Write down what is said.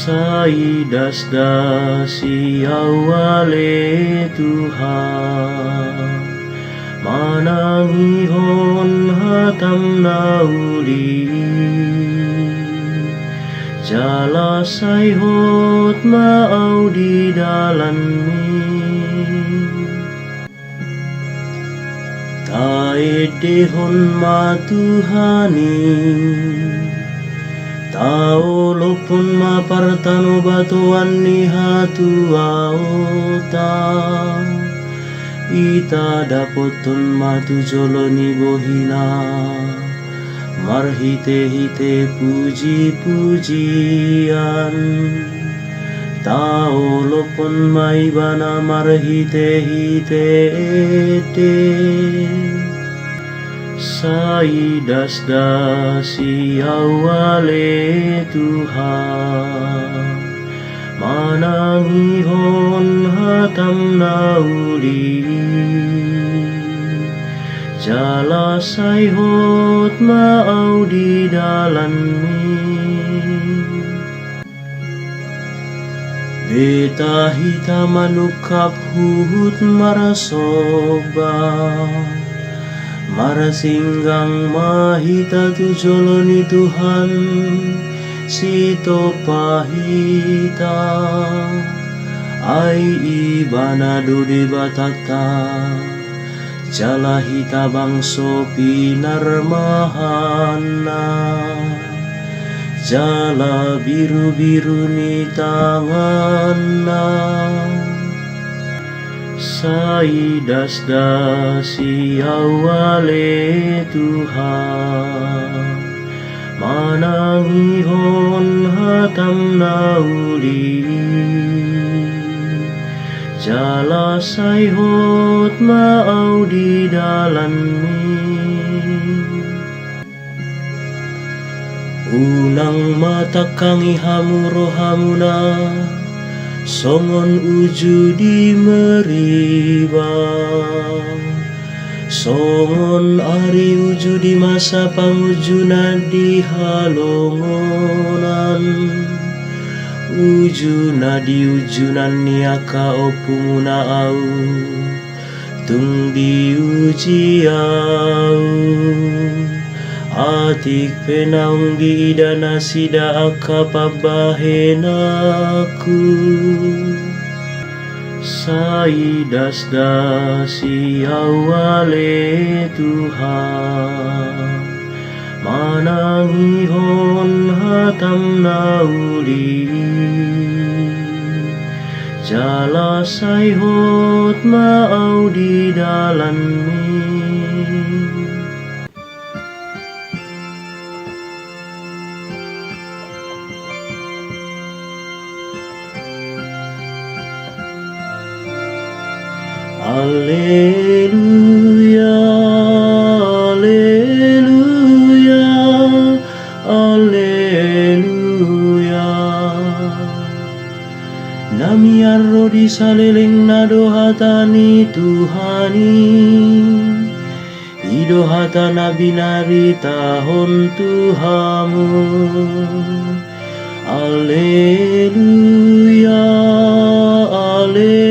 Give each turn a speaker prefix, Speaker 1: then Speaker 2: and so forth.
Speaker 1: Saidas dasi awale Tuhan, manangihon hatam nauli, jala saihot maaw di dalanmi, taedehon matuhani, tao lopon mapartano batuan ni hatu aota, ita dapoton matu joloni bohina, marhite-hite puji-pujian, tao lopon maibana marhite-hite ete. Saidas dasi awale Tuhan, manangihon hatam nauli, jala saihot maaw di dalanmi, beta hita manukap huhut marasoba, marasinggang mahita tu joloni Tuhan, sito pahita, ay ibana dudi batata, jala hita bangso pinarmahana, jala biru-biru ni tanganna. Saidas dasi awale Tuhan, manangihon hatam nauli, jala saihot maaw di dalanmi, unang matakang ihamuro hamuna, songon uju di meriba, songon ari uju di masa pangujunan di halongonan, ujuna di ujunan niaka opumuna au, tung di uji au, atik penaung di idana sida akapabahenaku. Saidas dasi awale Tuhan, manangihon hatam nauli, jala saihot maaw di dalanmi, Alleluia, alleluia, alleluia. Nami arro di saleleng na dohatani Tuhani, idohatana binari tahon Tuhamu. Alleluia, alleluia.